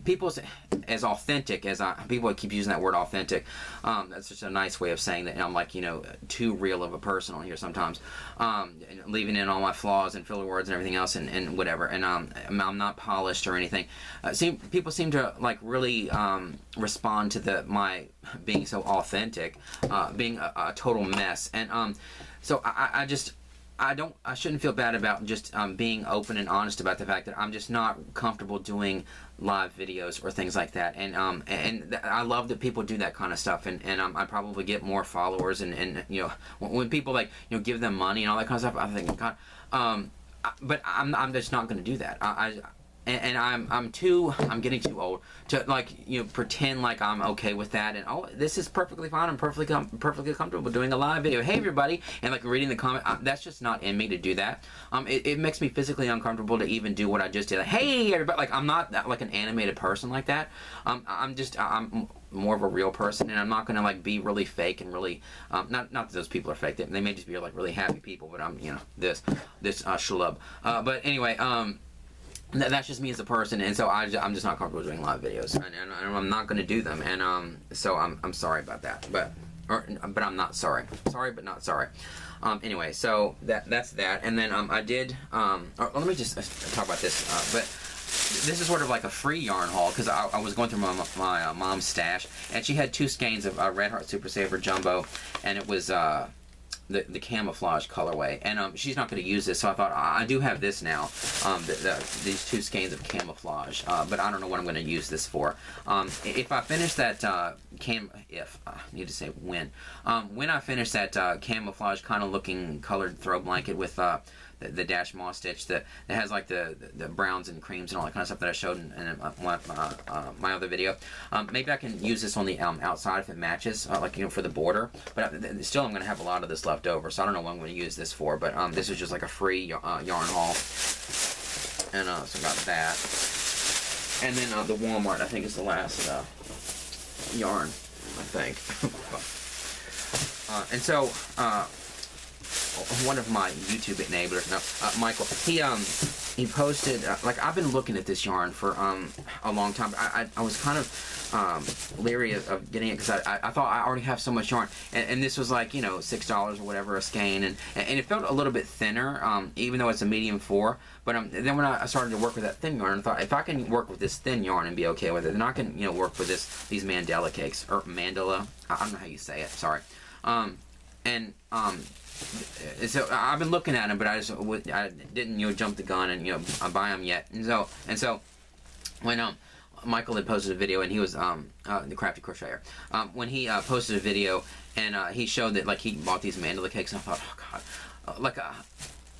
people say, as authentic as people keep using that word authentic, that's just a nice way of saying that I'm like, too real of a person on here sometimes, leaving in all my flaws and filler words and everything else and whatever. And I'm not polished or anything. People seem to like really respond to my being so authentic, being a total mess. And so I shouldn't feel bad about just being open and honest about the fact that I'm just not comfortable doing live videos or things like that. And I love that people do that kind of stuff, and I probably get more followers, and when people like give them money and all that kind of stuff, I think, God, but I'm just not going to do that. and I'm getting too old to, like, you know, pretend like I'm okay with that, and oh, this is perfectly fine, I'm perfectly comfortable doing a live video, hey everybody, and like reading the comment. That's just not in me to do that. It makes me physically uncomfortable to even do what I just did, like, hey everybody. Like, I'm not that, like, an animated person like that. I'm more of a real person, and I'm not gonna, like, be really fake and really not that those people are fake. They may just be, like, really happy people, but I'm, you know, this schlub. But anyway, that's just me as a person, and so I'm just not comfortable doing live videos, and I'm not going to do them, and so I'm sorry about that, but I'm not sorry, but not sorry. Anyway, so that's that, and then I did. Let me just talk about this, but this is sort of like a free yarn haul, because I was going through my mom's stash, and she had 2 skeins of Red Heart Super Saver Jumbo, and it was the camouflage colorway, and she's not going to use this, so I thought, I do have this now, these 2 skeins of camouflage, but I don't know what I'm going to use this for. If I finish that I need to say when I finish that camouflage kind of looking colored throw blanket with the dash moss stitch that has like the browns and creams and all that kind of stuff that I showed in my other video. Maybe I can use this on the outside if it matches, like, you know, for the border. But still, I'm going to have a lot of this left over, so I don't know what I'm going to use this for. But this is just like a free yarn haul, and so I got that. And then the Walmart, I think, is the last yarn, I think. And so. One of my YouTube enablers, Michael, he posted, like, I've been looking at this yarn for a long time. I was kind of leery of getting it, because I thought I already have so much yarn, and this was like, you know, $6 or whatever a skein, and it felt a little bit thinner, even though it's a medium 4. But then when I started to work with that thin yarn, I thought, if I can work with this thin yarn and be okay with it, then I can, you know, work with these Mandala cakes, or Mandala. I don't know how you say it. Sorry. So I've been looking at them, but I didn't, you know, jump the gun and, you know, buy them yet. And so when Michael had posted a video, and he was the Crafty Crocheter, when he posted a video, and he showed that, like, he bought these Mandala cakes, and I thought, oh god, like,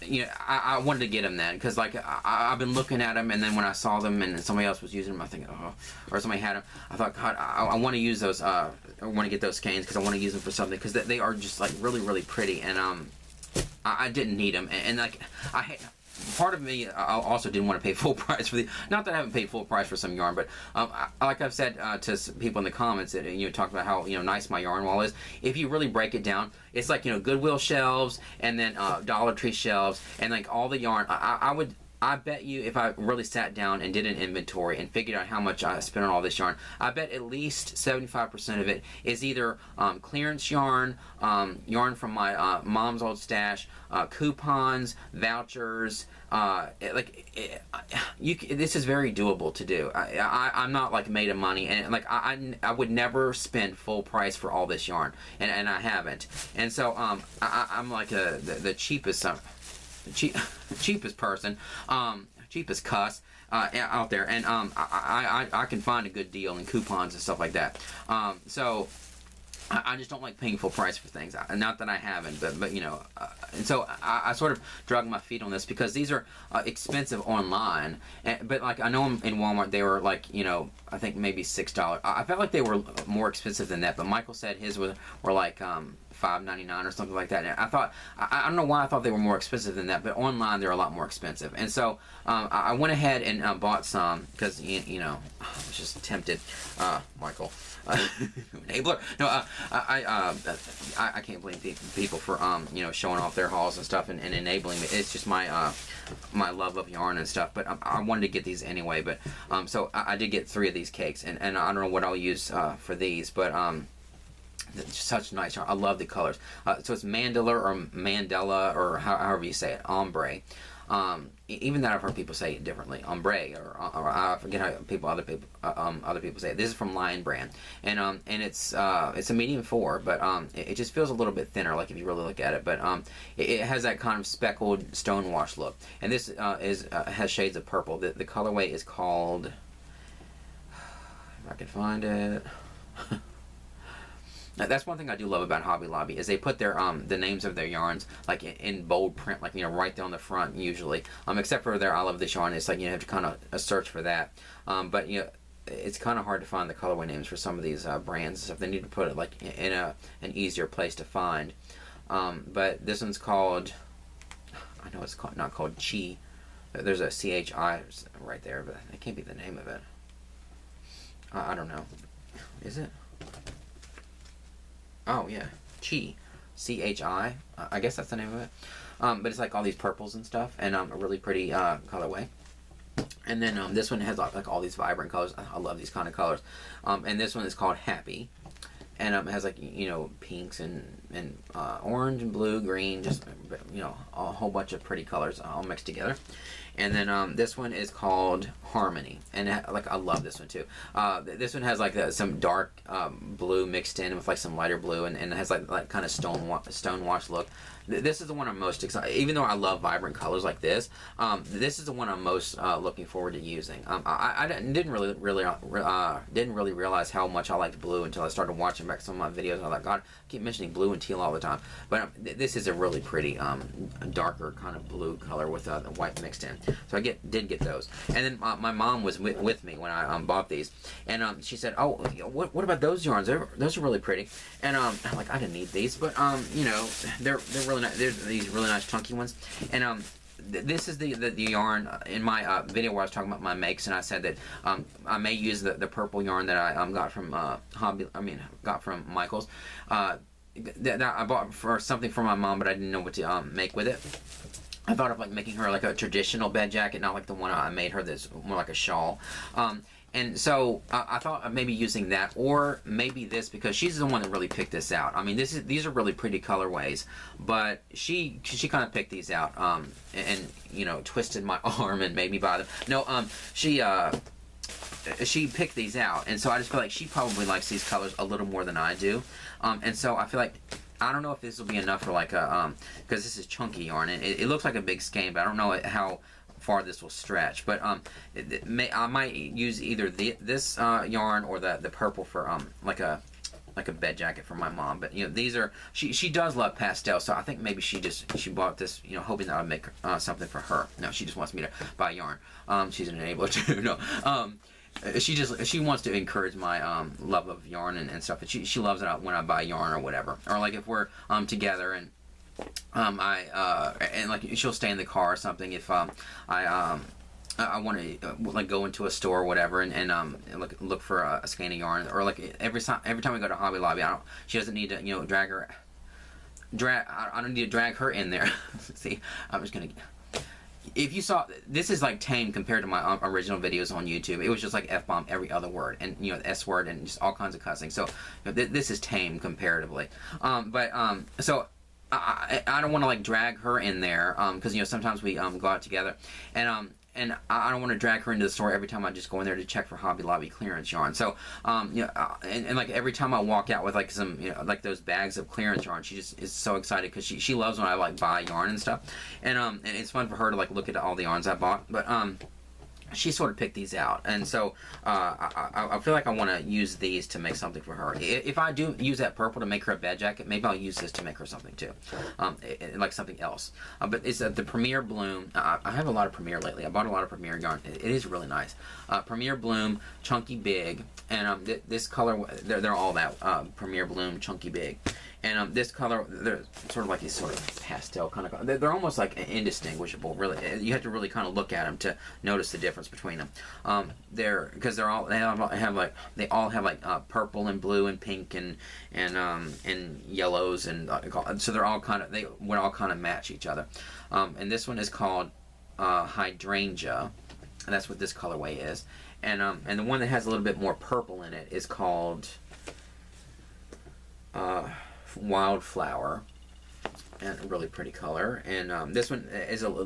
you know, I wanted to get them then, because, like, I've been looking at them, and then when I saw them and somebody else was using them, I think, oh, or somebody had them, I thought, god, I want to use those, I want to get those skeins, because I want to use them for something, because they are just, like, really, really pretty, and I didn't need them, and like, part of me also didn't want to pay full price for the, not that I haven't paid full price for some yarn, but like I've said to people in the comments, that, you know, talked about how, you know, nice my yarn wall is. If you really break it down, it's like, you know, Goodwill shelves, and then Dollar Tree shelves, and like all the yarn. I bet you, if I really sat down and did an inventory and figured out how much I spent on all this yarn, I bet at least 75% of it is either clearance yarn, yarn from my mom's old stash, coupons, vouchers. This is very doable to do. I'm not, like, made of money, and, like, I would never spend full price for all this yarn, and I haven't. And so I'm like the cheapest. Cheapest person, cheapest cuss out there, and I can find a good deal in coupons and stuff like that. So I just don't like paying full price for things. Not that I haven't, but you know, and so I sort of drug my feet on this, because these are expensive online, but like, I know in Walmart they were, like, you know, I think maybe $6. I felt like they were more expensive than that, but Michael said his were like $5.99 or something like that. And I thought, I don't know why I thought they were more expensive than that, but online they're a lot more expensive. And so I went ahead and bought some, because, you know, I was just tempted. Michael, enabler. No, I can't blame people for you know, showing off their hauls and stuff, and enabling me. It's just my my love of yarn and stuff. But I wanted to get these anyway. But so I did get 3 of these cakes, and I don't know what I'll use for these, but such nice yarn. I love the colors. So it's Mandala, or however you say it, ombre. Even that I've heard people say it differently, ombre, or I forget how other people say it. This is from Lion Brand, and it's a medium 4, but it just feels a little bit thinner, like, if you really look at it. But it has that kind of speckled stonewash look, and this has shades of purple. The colorway is called, if I can find it. That's one thing I do love about Hobby Lobby is they put their the names of their yarns like in bold print, like, you know, right there on the front usually. Except for their I love this yarn, it's like you have to kind of search for that. But you know, it's kind of hard to find the colorway names for some of these brands. So if they need to put it like in an easier place to find. But this one's called, I know it's not called Chi. There's a CHI right there, but it can't be the name of it. I don't know. Is it? Oh yeah, Chi, CHI. I guess that's the name of it. But it's like all these purples and stuff, and a really pretty colorway. And then this one has like all these vibrant colors. I love these kind of colors. And this one is called Happy, and it has like, you know, pinks and orange and blue, green, just, you know, a whole bunch of pretty colors all mixed together. And then this one is called Harmony, and like I love this one too. This one has like some dark blue mixed in with like some lighter blue, and it has like kind of stone wash look. This is the one I'm most excited. Even though I love vibrant colors like this, this is the one I'm most looking forward to using. I didn't really realize how much I liked blue until I started watching back some of my videos. I was like, God, I keep mentioning blue and teal all the time. But this is a really pretty darker kind of blue color with the white mixed in. So I did get those. And then my mom was with me when I bought these, and she said, "Oh, what about those yarns? Those are really pretty." And I'm like, I didn't need these, but you know, they're really nice. There's these really nice chunky ones, and this is the yarn in my video where I was talking about my makes, and I said that I may use the purple yarn that I got from got from Michaels. That I bought for something for my mom, but I didn't know what to make with it. I thought of like making her like a traditional bed jacket, not like the one I made her that's more like a shawl. And so I thought of maybe using that, or maybe this, because she's the one that really picked this out. I mean, these are really pretty colorways, but she kind of picked these out, and you know, twisted my arm and made me buy them. No, she picked these out, and so I just feel like she probably likes these colors a little more than I do, and so I feel like, I don't know if this will be enough for like a, because this is chunky yarn, and it looks like a big skein, but I don't know how far this will stretch. But I might use either this yarn or the purple for like a bed jacket for my mom. But you know, these are, she does love pastel, so I think maybe she bought this, you know, hoping that I would make something for her. No, she just wants me to buy yarn. She's an enabler too. No. She wants to encourage my love of yarn and stuff. But she loves it when I buy yarn or whatever, or like if we're together and and like she'll stay in the car or something if I want to like go into a store or whatever and look for a skein of yarn, or like every time we go to Hobby Lobby, she doesn't need to, you know, I don't need to drag her in there. See, I'm just gonna. If you saw, this is like tame compared to my original videos on YouTube. It was just like F-bomb every other word, and you know, the S word, and just all kinds of cussing. So you know, this is tame comparatively. So I don't want to like drag her in there, because you know, sometimes we go out together, and I don't want to drag her into the store every time I just go in there to check for Hobby Lobby clearance yarn. So, you know, and like every time I walk out with like some, you know, like those bags of clearance yarn, she just is so excited because she loves when I like buy yarn and stuff. And it's fun for her to like look at all the yarns I bought. But she sort of picked these out, and so I feel like I want to use these to make something for her. If I do use that purple to make her a bed jacket, maybe I'll use this to make her something too, like something else. But it's the Premier Bloom. I have a lot of Premier lately. I bought a lot of Premier yarn. It is really nice. Premier Bloom, Chunky Big, and this color, they're all that Premier Bloom, Chunky Big. And this color, they're sort of like these sort of pastel kind of, they're almost like indistinguishable, really. You have to really kind of look at them to notice the difference between them. Because they all have like purple and blue and pink and yellows, and so they're all kind of, they would all kind of match each other. And this one is called Hydrangea, and that's what this colorway is. And the one that has a little bit more purple in it is called Wildflower, and a really pretty color. And this one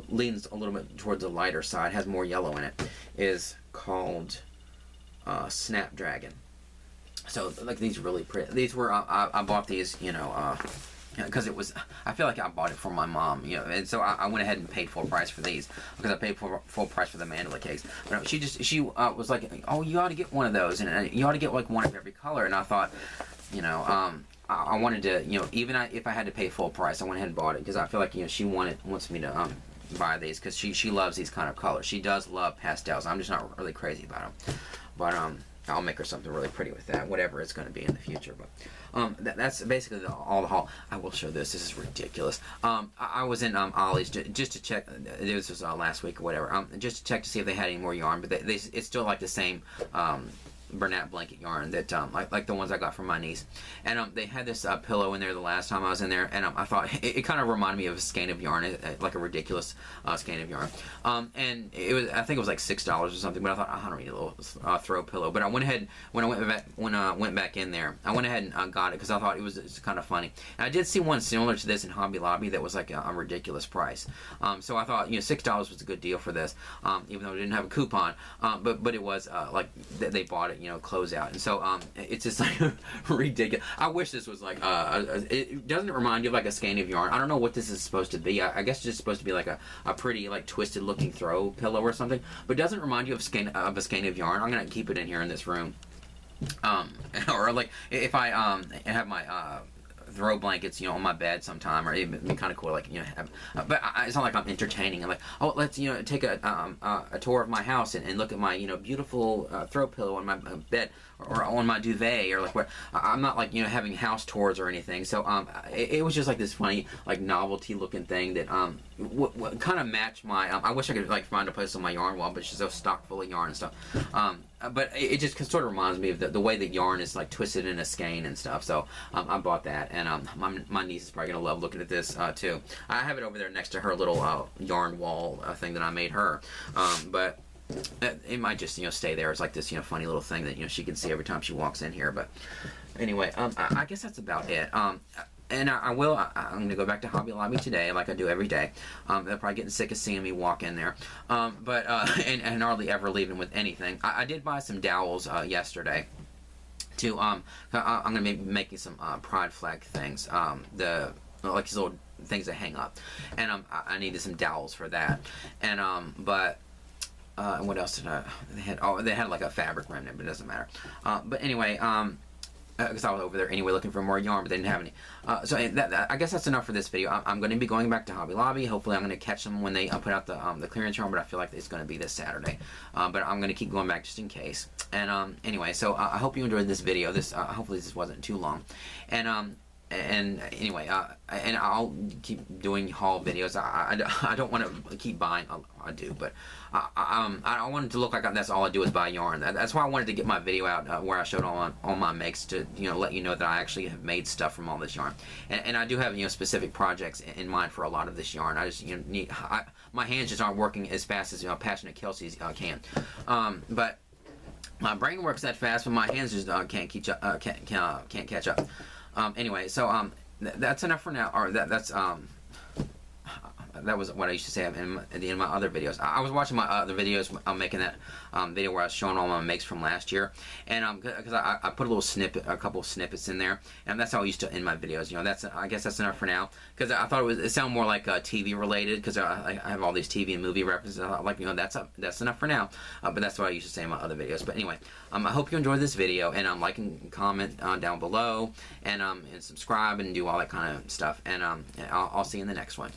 leans a little bit towards the lighter side, has more yellow in it, is called Snapdragon. So like these really pretty, these were I bought these, you know, because it was, I feel like I bought it for my mom, you know, and so I went ahead and paid full price for these, because I paid full price for the Mandala cakes. But she was like, oh, you ought to get one of those, and you ought to get like one of every color. And I thought, you know, I wanted to, even if I had to pay full price, I went ahead and bought it because I feel like she wants me to buy these because she loves these kind of colors. She does love pastels. I'm just not really crazy about them, but I'll make her something really pretty with that, whatever it's going to be in the future. But that's basically all the haul. I will show this. This is ridiculous. I was in Ollie's just to check. This was last week or whatever. Just to check to see if they had any more yarn, but it's still like the same Bernat blanket yarn that like the ones I got from my niece, and they had this pillow in there the last time I was in there, and I thought it kind of reminded me of a skein of yarn, like a ridiculous skein of yarn, and I think it was like $6 or something, but I thought I don't need a little throw pillow, but I went ahead when I went back in there, I went ahead and got it because I thought it's kind of funny, and I did see one similar to this in Hobby Lobby that was like a ridiculous price, so I thought $6 was a good deal for this, even though it didn't have a coupon, but it was like they bought it, close out, and so it's just like ridiculous. I wish this was like it doesn't remind you of like a skein of yarn. I don't know what this is supposed to be. I guess it's just supposed to be like a pretty like twisted looking throw pillow or something, but it doesn't remind you of a skein of yarn. I'm gonna keep it in here in this room, or like if I have my throw blankets, on my bed sometime, or it'd be kind of cool, like, but it's not like I'm entertaining. I'm like, oh, let's, take a tour of my house and look at my, beautiful throw pillow on my bed, or on my duvet, or like what. I'm not like, having house tours or anything. So it was just like this funny, like novelty looking thing that kind of matched my. I wish I could like find a place on my yarn wall, but it's just so stock full of yarn and stuff. But it just sort of reminds me of the way that yarn is like twisted in a skein and stuff. So I bought that, and my niece is probably gonna love looking at this too. I have it over there next to her little yarn wall thing that I made her. But it might just stay there. It's like this funny little thing that she can see every time she walks in here. But anyway, I guess that's about it. And I'm going to go back to Hobby Lobby today, like I do every day. They're probably getting sick of seeing me walk in there. And hardly ever leaving with anything. I did buy some dowels yesterday. I'm going to be making some pride flag things. Like these little things that hang up. And I needed some dowels for that. And and what else did they had like a fabric remnant, but it doesn't matter. But anyway, because I was over there anyway looking for more yarn, but they didn't have any. So I guess that's enough for this video. I'm going to be going back to Hobby Lobby. Hopefully I'm going to catch them when they put out the clearance yarn, but I feel like it's going to be this Saturday. But I'm going to keep going back just in case. And anyway, so I hope you enjoyed this video. Hopefully this wasn't too long. And anyway, and I'll keep doing haul videos. I don't want to keep buying. I do, but I want it to look like that's all I do is buy yarn. That's why I wanted to get my video out where I showed all my makes to let you know that I actually have made stuff from all this yarn. And I do have specific projects in mind for a lot of this yarn. I just my hands just aren't working as fast as passionate Kelsey's can. But my brain works that fast, but my hands just can't catch up. Anyway, so that's enough for now. Or that was what I used to say at the end of my other videos. I was watching my other videos. I'm making that video where I was showing all my makes from last year, and because I put a couple of snippets in there, and that's how I used to end my videos. I guess that's enough for now, because I thought it sounded more like TV related, because I have all these TV and movie references. I'm like, that's enough for now. But that's what I used to say in my other videos. But anyway, I hope you enjoyed this video, and like and comment down below, and subscribe and do all that kind of stuff, and I'll see you in the next one.